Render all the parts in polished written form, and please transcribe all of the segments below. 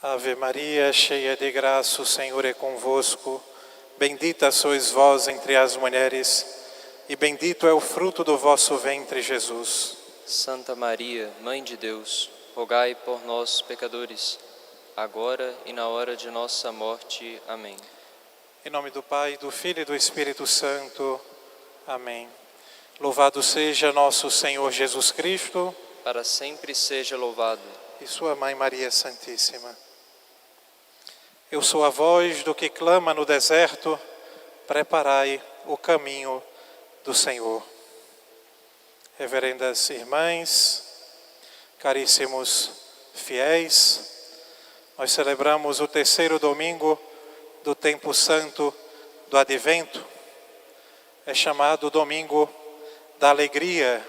Ave Maria, cheia de graça, o Senhor é convosco. Bendita sois vós entre as mulheres, e bendito é o fruto do vosso ventre, Jesus. Santa Maria, Mãe de Deus, rogai por nós, pecadores, agora e na hora de nossa morte. Amém. Em nome do Pai, do Filho e do Espírito Santo. Amém. Louvado seja nosso Senhor Jesus Cristo. Para sempre seja louvado. E sua Mãe Maria Santíssima. Eu sou a voz do que clama no deserto, preparai o caminho do Senhor. Reverendas irmãs, caríssimos fiéis, nós celebramos o terceiro domingo do tempo santo do Advento. É chamado domingo da alegria,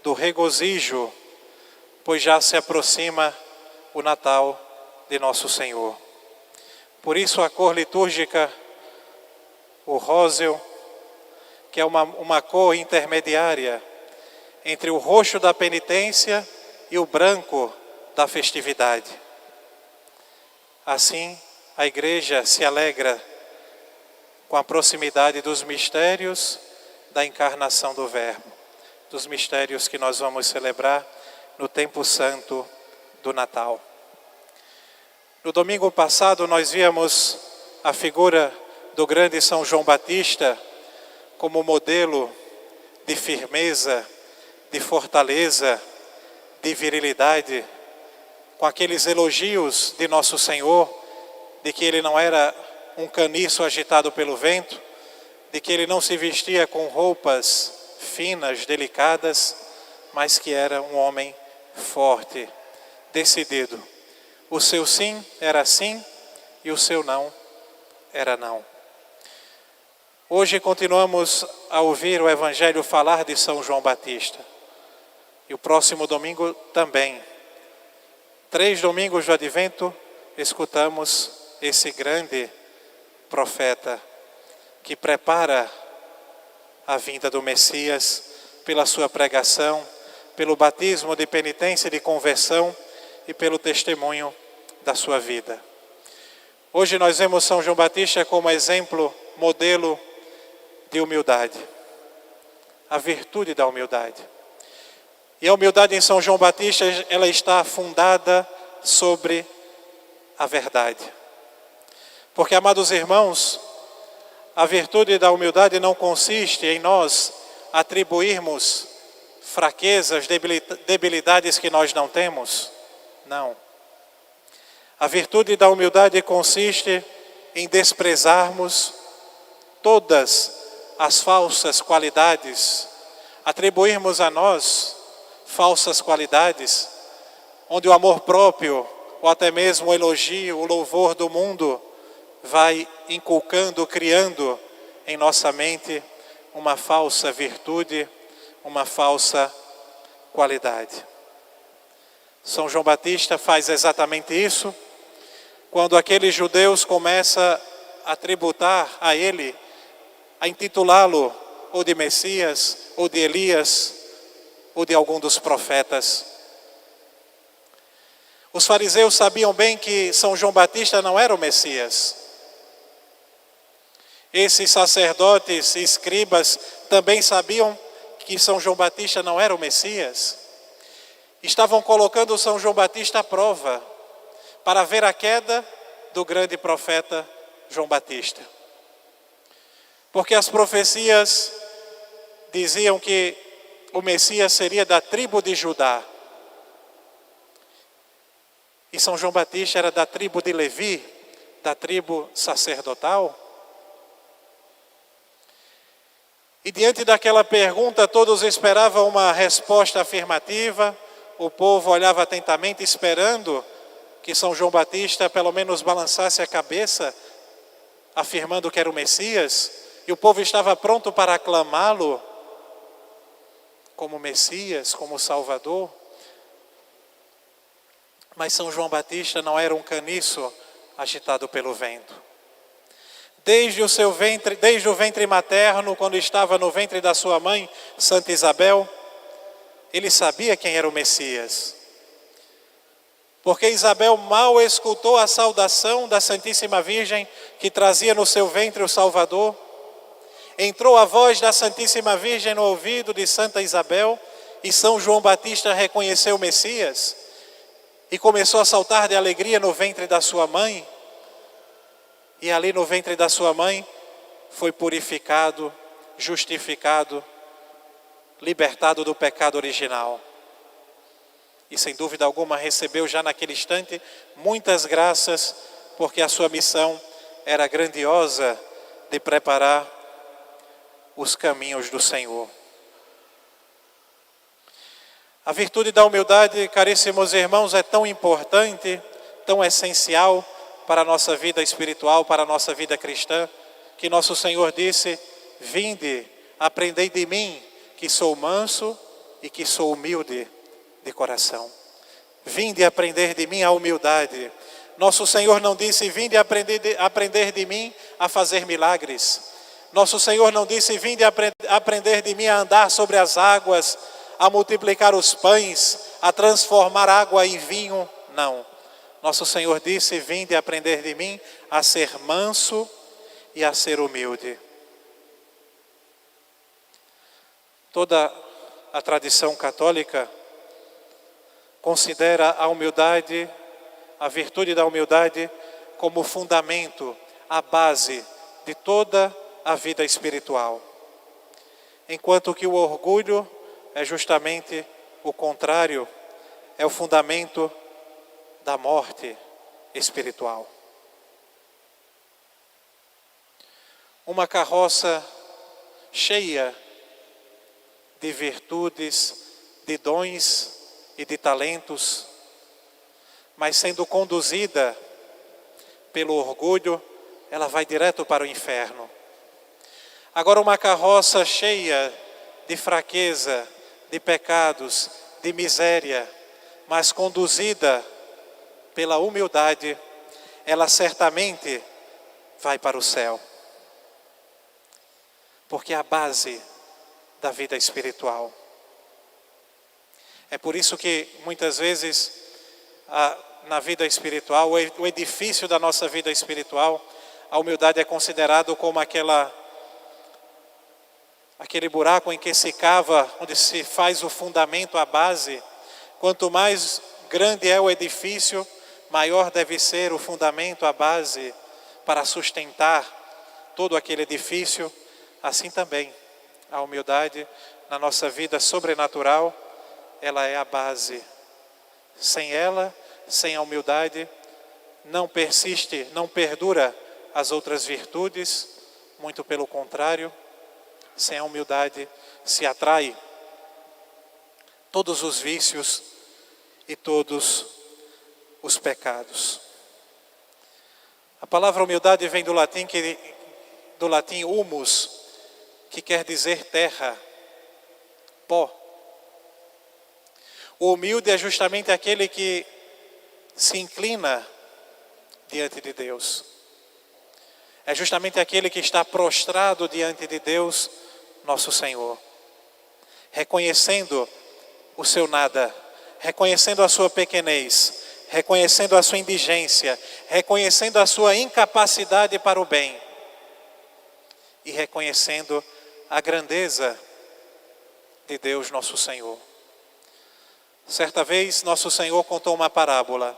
do regozijo, pois já se aproxima o Natal de nosso Senhor. Por isso a cor litúrgica, o róseo, que é uma cor intermediária entre o roxo da penitência e o branco da festividade. Assim, a Igreja se alegra com a proximidade dos mistérios da encarnação do Verbo, dos mistérios que nós vamos celebrar no tempo santo do Natal. No domingo passado nós víamos a figura do grande São João Batista como modelo de firmeza, de fortaleza, de virilidade, com aqueles elogios de nosso Senhor, de que ele não era um caniço agitado pelo vento, de que ele não se vestia com roupas finas, delicadas, mas que era um homem forte, decidido. O seu sim era sim e o seu não era não. Hoje continuamos a ouvir o Evangelho falar de São João Batista. E o próximo domingo também. 3 domingos do Advento escutamos esse grande profeta que prepara a vinda do Messias pela sua pregação, pelo batismo de penitência e de conversão e pelo testemunho da sua vida. Hoje nós vemos São João Batista como exemplo, modelo de humildade. A virtude da humildade. E a humildade em São João Batista, ela está fundada sobre a verdade. Porque, amados irmãos, a virtude da humildade não consiste em nós atribuirmos fraquezas, debilidades que nós não temos. Não. A virtude da humildade consiste em desprezarmos todas as falsas qualidades, atribuirmos a nós falsas qualidades, onde o amor próprio, ou até mesmo o elogio, o louvor do mundo, vai inculcando, criando em nossa mente uma falsa virtude, uma falsa qualidade. São João Batista faz exatamente isso, quando aqueles judeus começam a tributar a ele, a intitulá-lo ou de Messias, ou de Elias, ou de algum dos profetas. Os fariseus sabiam bem que São João Batista não era o Messias. Esses sacerdotes e escribas também sabiam que São João Batista não era o Messias. Estavam colocando São João Batista à prova, para ver a queda do grande profeta João Batista. Porque as profecias diziam que o Messias seria da tribo de Judá. E São João Batista era da tribo de Levi, da tribo sacerdotal. E diante daquela pergunta, todos esperavam uma resposta afirmativa. O povo olhava atentamente, esperando que São João Batista pelo menos balançasse a cabeça, afirmando que era o Messias. E o povo estava pronto para aclamá-lo como Messias, como Salvador. Mas São João Batista não era um caniço agitado pelo vento. Desde o ventre materno, quando estava no ventre da sua mãe, Santa Isabel, ele sabia quem era o Messias. porque Isabel mal escutou a saudação da Santíssima Virgem que trazia no seu ventre o Salvador. Entrou a voz da Santíssima Virgem no ouvido de Santa Isabel e São João Batista reconheceu o Messias e começou a saltar de alegria no ventre da sua mãe. E ali no ventre da sua mãe foi purificado, justificado, libertado do pecado original. E sem dúvida alguma recebeu já naquele instante muitas graças, porque a sua missão era grandiosa de preparar os caminhos do Senhor. A virtude da humildade, caríssimos irmãos, é tão importante, tão essencial para a nossa vida espiritual, para a nossa vida cristã, que nosso Senhor disse: vinde, aprendei de mim, que sou manso e que sou humilde de coração. Vinde aprender de mim a humildade. Nosso Senhor não disse: vinde aprender de mim a fazer milagres. Nosso Senhor não disse: vinde aprender de mim a andar sobre as águas, a multiplicar os pães, a transformar água em vinho. Não. Nosso Senhor disse: vinde aprender de mim a ser manso e a ser humilde. Toda a tradição católica considera a humildade, a virtude da humildade, como fundamento, a base de toda a vida espiritual. Enquanto que o orgulho é justamente o contrário, é o fundamento da morte espiritual. Uma carroça cheia de virtudes, de dons e de talentos, mas sendo conduzida pelo orgulho, ela vai direto para o inferno. Agora, uma carroça cheia de fraqueza, de pecados, de miséria, mas conduzida pela humildade, ela certamente vai para o céu. Porque é a base da vida espiritual. É por isso que muitas vezes na vida espiritual, o edifício da nossa vida espiritual, a humildade é considerado como aquele buraco em que se cava, onde se faz o fundamento, a base. Quanto mais grande é o edifício, maior deve ser o fundamento, a base, para sustentar todo aquele edifício. Assim também, a humildade na nossa vida sobrenatural, ela é a base. Sem ela, sem a humildade, não persiste, não perdura as outras virtudes, muito pelo contrário. Sem a humildade se atrai todos os vícios e todos os pecados. A palavra humildade vem do latim humus, que quer dizer terra, pó. O humilde é justamente aquele que se inclina diante de Deus. É justamente aquele que está prostrado diante de Deus, nosso Senhor, reconhecendo o seu nada, reconhecendo a sua pequenez, reconhecendo a sua indigência, reconhecendo a sua incapacidade para o bem e reconhecendo a grandeza de Deus, nosso Senhor. Certa vez, nosso Senhor contou uma parábola.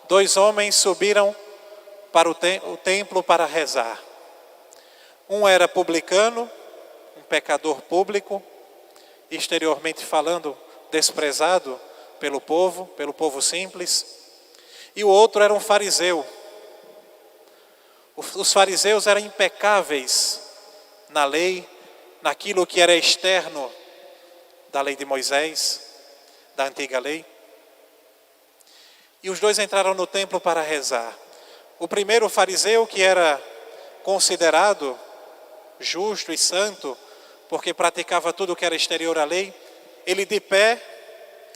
2 homens subiram para o templo para rezar. Um era publicano, um pecador público, exteriormente falando, desprezado pelo povo simples. E o outro era um fariseu. Os fariseus eram impecáveis na lei, naquilo que era externo da lei de Moisés, da antiga lei. E os dois entraram no templo para rezar. O primeiro fariseu, que era considerado justo e santo, porque praticava tudo o que era exterior à lei, ele de pé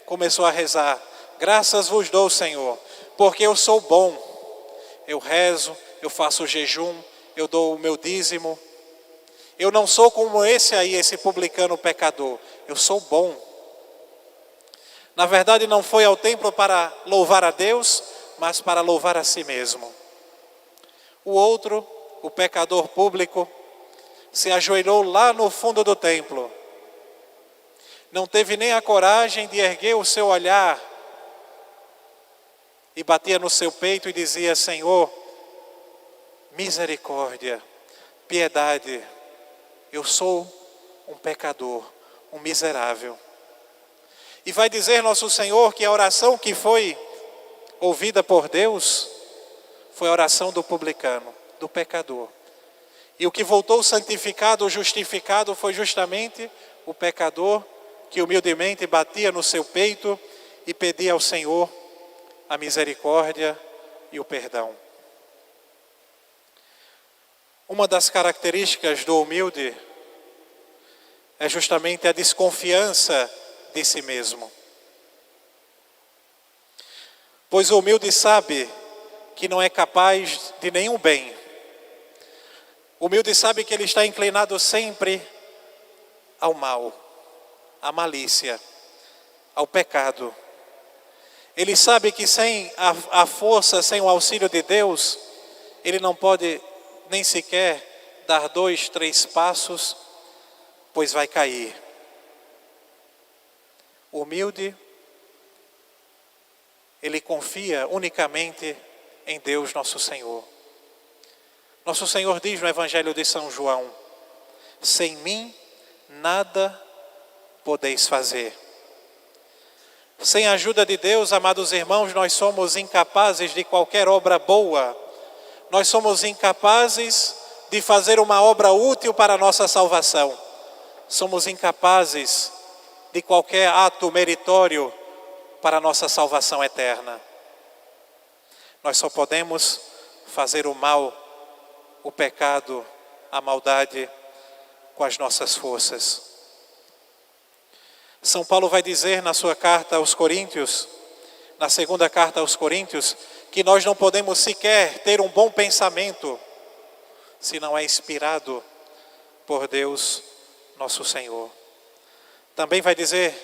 começou a rezar: graças vos dou, Senhor, porque eu sou bom, eu rezo, eu faço jejum, eu dou o meu dízimo, eu não sou como esse publicano pecador, eu sou bom. Na verdade, não foi ao templo para louvar a Deus, mas para louvar a si mesmo. O outro, o pecador público, se ajoelhou lá no fundo do templo. Não teve nem a coragem de erguer o seu olhar e batia no seu peito e dizia: Senhor, misericórdia, piedade, eu sou um pecador, um miserável. E vai dizer nosso Senhor que a oração que foi ouvida por Deus foi a oração do publicano, do pecador. E o que voltou santificado, justificado, foi justamente o pecador que humildemente batia no seu peito e pedia ao Senhor a misericórdia e o perdão. Uma das características do humilde é justamente a desconfiança de si mesmo. Pois o humilde sabe que não é capaz de nenhum bem. O humilde sabe que ele está inclinado sempre ao mal, à malícia, ao pecado. Ele sabe que sem a força, sem o auxílio de Deus, ele não pode nem sequer dar 2, 3 passos, pois vai cair. O humilde, ele confia unicamente em Deus nosso Senhor. Nosso Senhor diz no Evangelho de São João: sem mim nada podeis fazer. Sem a ajuda de Deus, amados irmãos, nós somos incapazes de qualquer obra boa. Nós somos incapazes de fazer uma obra útil para a nossa salvação. Somos incapazes de qualquer ato meritório para a nossa salvação eterna. Nós só podemos fazer o mal, o pecado, a maldade com as nossas forças. São Paulo vai dizer na sua carta aos Coríntios, na segunda carta aos Coríntios, que nós não podemos sequer ter um bom pensamento se não é inspirado por Deus, nosso Senhor. Também vai dizer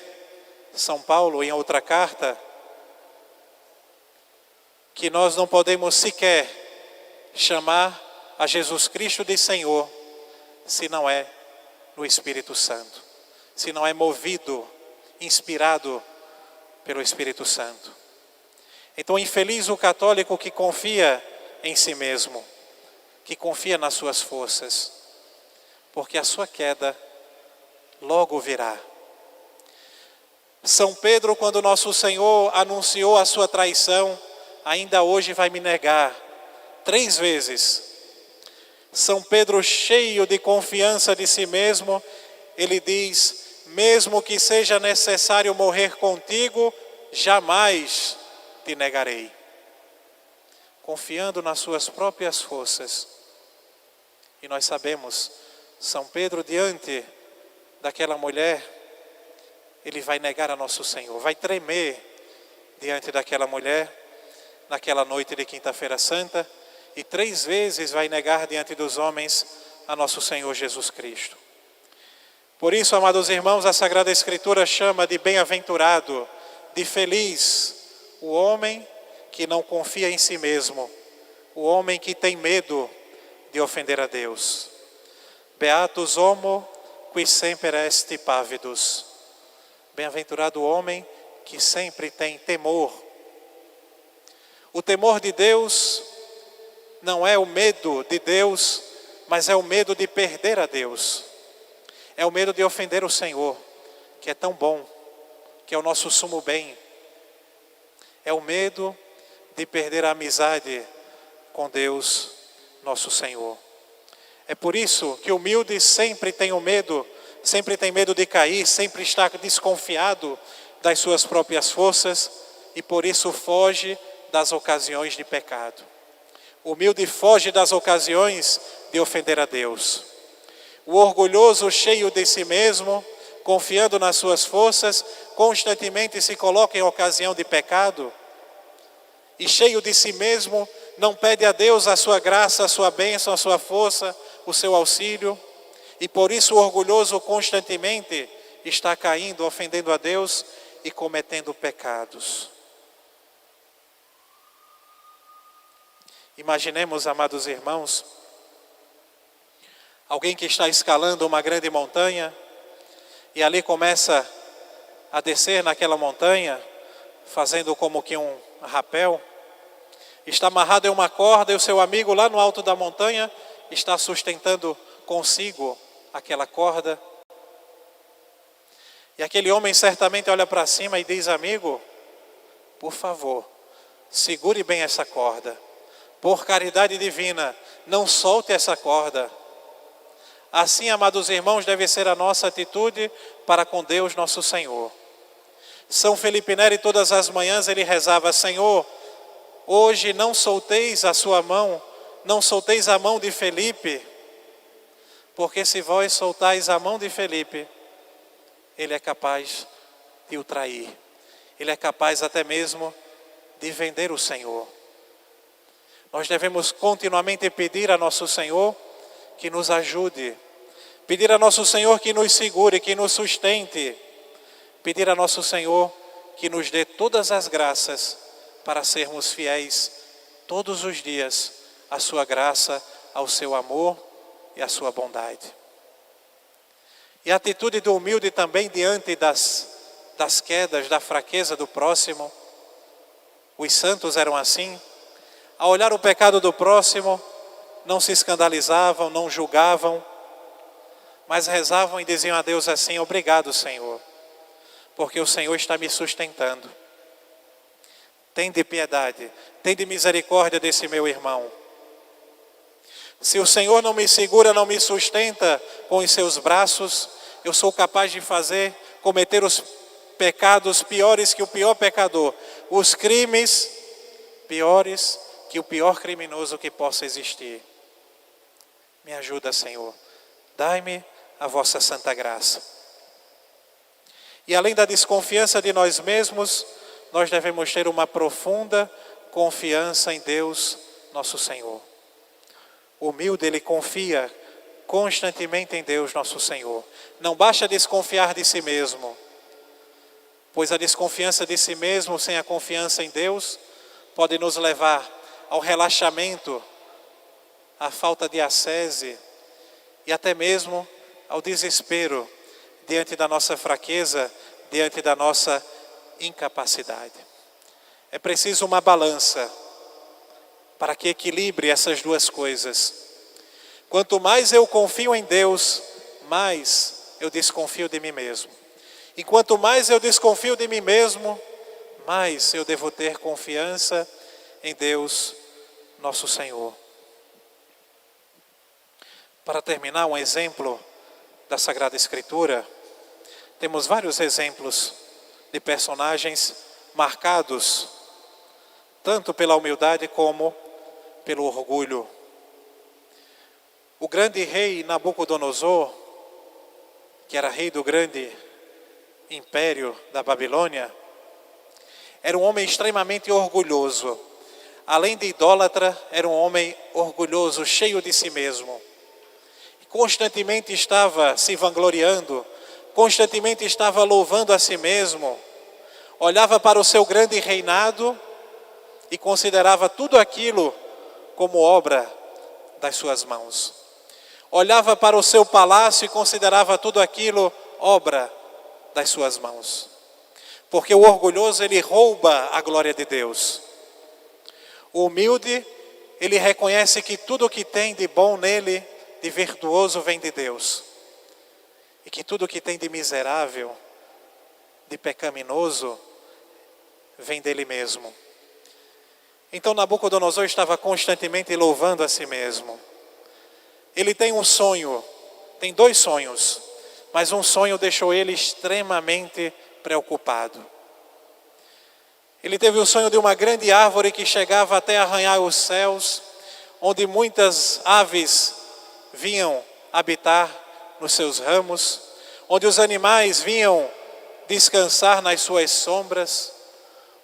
São Paulo em outra carta que nós não podemos sequer chamar a Jesus Cristo de Senhor se não é no Espírito Santo, se não é movido, inspirado pelo Espírito Santo. Então, infeliz o católico que confia em si mesmo, que confia nas suas forças, porque a sua queda logo virá. São Pedro, quando nosso Senhor anunciou a sua traição, ainda hoje vai me negar 3 vezes. São Pedro, cheio de confiança de si mesmo, ele diz: mesmo que seja necessário morrer contigo, jamais te negarei. Confiando nas suas próprias forças. E nós sabemos, São Pedro, diante daquela mulher, ele vai negar a nosso Senhor, vai tremer diante daquela mulher, naquela noite de Quinta-feira Santa, e 3 vezes vai negar diante dos homens a nosso Senhor Jesus Cristo. Por isso, amados irmãos, a Sagrada Escritura chama de bem-aventurado, de feliz, o homem que não confia em si mesmo, o homem que tem medo de ofender a Deus. Beatus homo qui semper est pavidus. Bem-aventurado o homem que sempre tem temor. O temor de Deus não é o medo de Deus, mas é o medo de perder a Deus. É o medo de ofender o Senhor, que é tão bom, que é o nosso sumo bem. É o medo de perder a amizade com Deus, nosso Senhor. É por isso que o humilde sempre tem o medo, sempre tem medo de cair, sempre está desconfiado das suas próprias forças e por isso foge das ocasiões de pecado. O humilde foge das ocasiões de ofender a Deus. O orgulhoso, cheio de si mesmo, confiando nas suas forças, constantemente se coloca em ocasião de pecado. E cheio de si mesmo, não pede a Deus a sua graça, a sua bênção, a sua força, o seu auxílio. E por isso o orgulhoso constantemente está caindo, ofendendo a Deus e cometendo pecados. Imaginemos, amados irmãos, alguém que está escalando uma grande montanha e ali começa a descer naquela montanha, fazendo como que um rapel, está amarrado em uma corda e o seu amigo lá no alto da montanha está sustentando consigo aquela corda. E aquele homem certamente olha para cima e diz: amigo, por favor, segure bem essa corda. Por caridade divina, não solte essa corda. Assim, amados irmãos, deve ser a nossa atitude para com Deus nosso Senhor. São Felipe Neri, todas as manhãs, ele rezava: Senhor, hoje não solteis a sua mão, não solteis a mão de Felipe, porque se vós soltais a mão de Felipe, ele é capaz de o trair. Ele é capaz até mesmo de vender o Senhor. Nós devemos continuamente pedir a nosso Senhor que nos ajude, pedir a nosso Senhor que nos segure, que nos sustente, pedir a nosso Senhor que nos dê todas as graças para sermos fiéis todos os dias à sua graça, ao seu amor e à sua bondade. E a atitude do humilde também diante das quedas, da fraqueza do próximo. Os santos eram assim. Ao olhar o pecado do próximo, não se escandalizavam, não julgavam, mas rezavam e diziam a Deus assim: obrigado, Senhor, porque o Senhor está me sustentando. Tende piedade, tende misericórdia desse meu irmão. Se o Senhor não me segura, não me sustenta com os seus braços, eu sou capaz de cometer os pecados piores que o pior pecador, os crimes piores que o pior criminoso que possa existir. Me ajuda, Senhor. Dai-me a vossa santa graça. E além da desconfiança de nós mesmos, nós devemos ter uma profunda confiança em Deus, nosso Senhor. O humilde, ele confia constantemente em Deus, nosso Senhor. Não basta desconfiar de si mesmo, pois a desconfiança de si mesmo sem a confiança em Deus pode nos levar ao relaxamento, à falta de ascese e até mesmo ao desespero diante da nossa fraqueza, diante da nossa incapacidade. É preciso uma balança para que equilibre essas duas coisas. Quanto mais eu confio em Deus, mais eu desconfio de mim mesmo. E quanto mais eu desconfio de mim mesmo, mais eu devo ter confiança em Deus, nosso Senhor. Para terminar, um exemplo da Sagrada Escritura. Temos vários exemplos de personagens marcados tanto pela humildade como pelo orgulho. O grande rei Nabucodonosor, que era rei do grande império da Babilônia, era um homem extremamente orgulhoso. Além de idólatra, era um homem orgulhoso, cheio de si mesmo. Constantemente estava se vangloriando, constantemente estava louvando a si mesmo. Olhava para o seu grande reinado e considerava tudo aquilo como obra das suas mãos. Olhava para o seu palácio e considerava tudo aquilo obra das suas mãos. Porque o orgulhoso, ele rouba a glória de Deus. O humilde, ele reconhece que tudo o que tem de bom nele, de virtuoso, vem de Deus. E que tudo o que tem de miserável, de pecaminoso, vem dele mesmo. Então Nabucodonosor estava constantemente louvando a si mesmo. Ele tem um sonho, tem dois sonhos, mas um sonho deixou ele extremamente preocupado. Ele teve o sonho de uma grande árvore que chegava até arranhar os céus, onde muitas aves vinham habitar nos seus ramos, onde os animais vinham descansar nas suas sombras,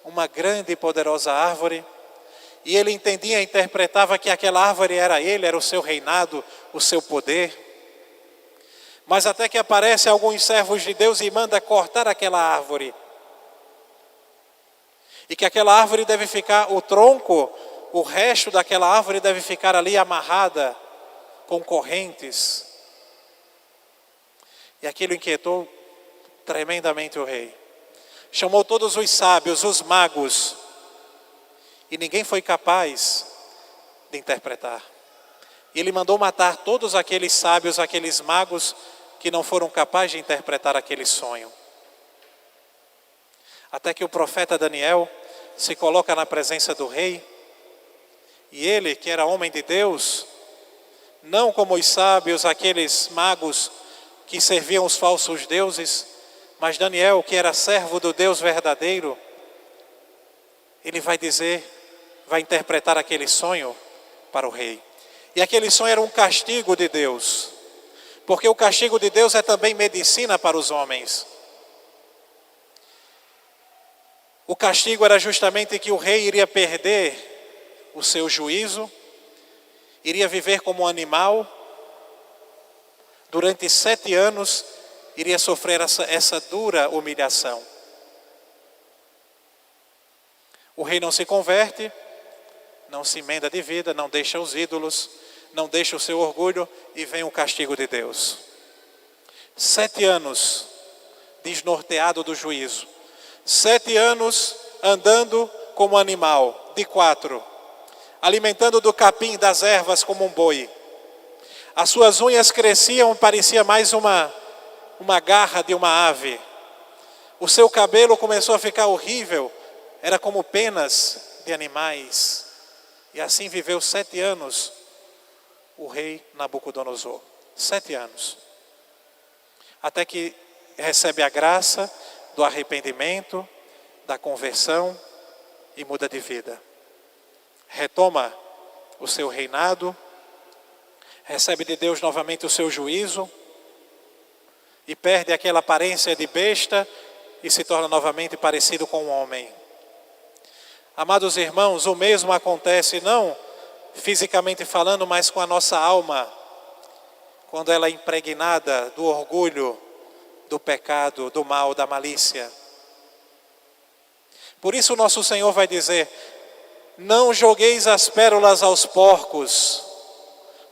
uma grande e poderosa árvore. E ele entendia, interpretava que aquela árvore era ele, era o seu reinado, o seu poder. Mas até que aparecem alguns servos de Deus e manda cortar aquela árvore. E que aquela árvore deve ficar, o tronco, o resto daquela árvore deve ficar ali amarrada com correntes. E aquilo inquietou tremendamente o rei. Chamou todos os sábios, os magos, e ninguém foi capaz de interpretar. E ele mandou matar todos aqueles sábios, aqueles magos que não foram capazes de interpretar aquele sonho. Até que o profeta Daniel se coloca na presença do rei, e ele, que era homem de Deus, não como os sábios, aqueles magos que serviam os falsos deuses, mas Daniel, que era servo do Deus verdadeiro, ele vai dizer, vai interpretar aquele sonho para o rei. E aquele sonho era um castigo de Deus, porque o castigo de Deus é também medicina para os homens. O castigo era justamente que o rei iria perder o seu juízo, iria viver como um animal, durante 7 anos iria sofrer essa dura humilhação. O rei não se converte, não se emenda de vida, não deixa os ídolos, não deixa o seu orgulho, e vem o castigo de Deus. 7 anos desnorteado do juízo. 7 anos andando como animal, de 4, alimentando do capim das ervas como um boi. As suas unhas cresciam, parecia mais uma garra de uma ave. O seu cabelo começou a ficar horrível, era como penas de animais. E assim viveu 7 anos o rei Nabucodonosor. 7 anos. Até que recebe a graça do arrependimento, da conversão e muda de vida. Retoma o seu reinado, recebe de Deus novamente o seu juízo e perde aquela aparência de besta e se torna novamente parecido com um homem. Amados irmãos, o mesmo acontece não fisicamente falando, mas com a nossa alma, quando ela é impregnada do orgulho, do pecado, do mal, da malícia. Por isso o nosso Senhor vai dizer, não jogueis as pérolas aos porcos,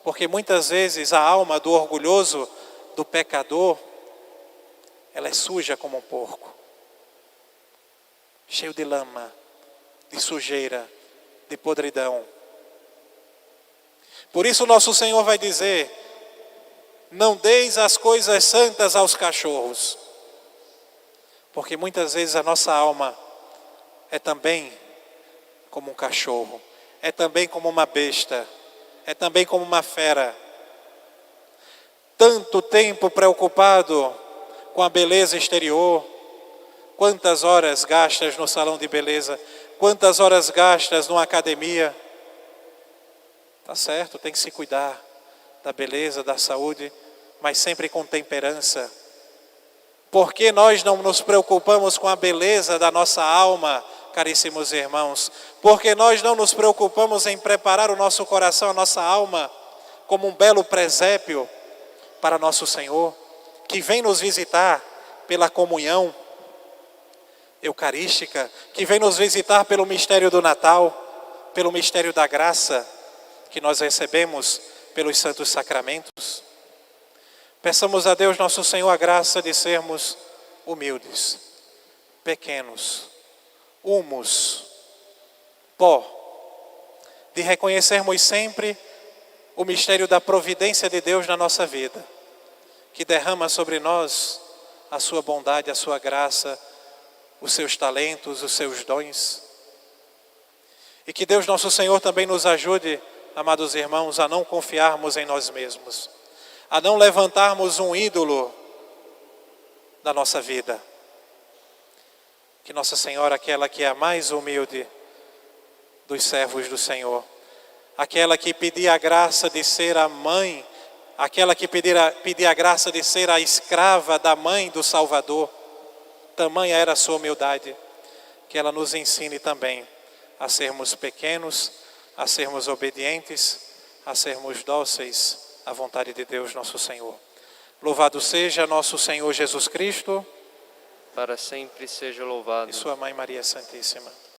porque muitas vezes a alma do orgulhoso, do pecador, ela é suja como um porco, cheio de lama, de sujeira, de podridão. Por isso o nosso Senhor vai dizer, não deis as coisas santas aos cachorros, porque muitas vezes a nossa alma é também como um cachorro, é também como uma besta, é também como uma fera. Tanto tempo preocupado com a beleza exterior, quantas horas gastas no salão de beleza, quantas horas gastas numa academia. Tá certo, tem que se cuidar da beleza, da saúde, mas sempre com temperança. Por que nós não nos preocupamos com a beleza da nossa alma, caríssimos irmãos? Porque nós não nos preocupamos em preparar o nosso coração, a nossa alma, como um belo presépio para nosso Senhor, que vem nos visitar pela comunhão eucarística, que vem nos visitar pelo mistério do Natal, pelo mistério da graça que nós recebemos pelos santos sacramentos. Peçamos a Deus nosso Senhor a graça de sermos humildes, pequenos, humus, pó, de reconhecermos sempre o mistério da providência de Deus na nossa vida, que derrama sobre nós a sua bondade, a sua graça, os seus talentos, os seus dons. E que Deus nosso Senhor também nos ajude, amados irmãos, a não confiarmos em nós mesmos, a não levantarmos um ídolo da nossa vida. Que Nossa Senhora, aquela que é a mais humilde dos servos do Senhor, aquela que pedia a graça de ser a mãe, aquela que pedia a graça de ser a escrava da mãe do Salvador, tamanha era a sua humildade, que ela nos ensine também a sermos pequenos, a sermos obedientes, a sermos dóceis à vontade de Deus nosso Senhor. Louvado seja nosso Senhor Jesus Cristo, para sempre seja louvado. e sua Mãe Maria Santíssima.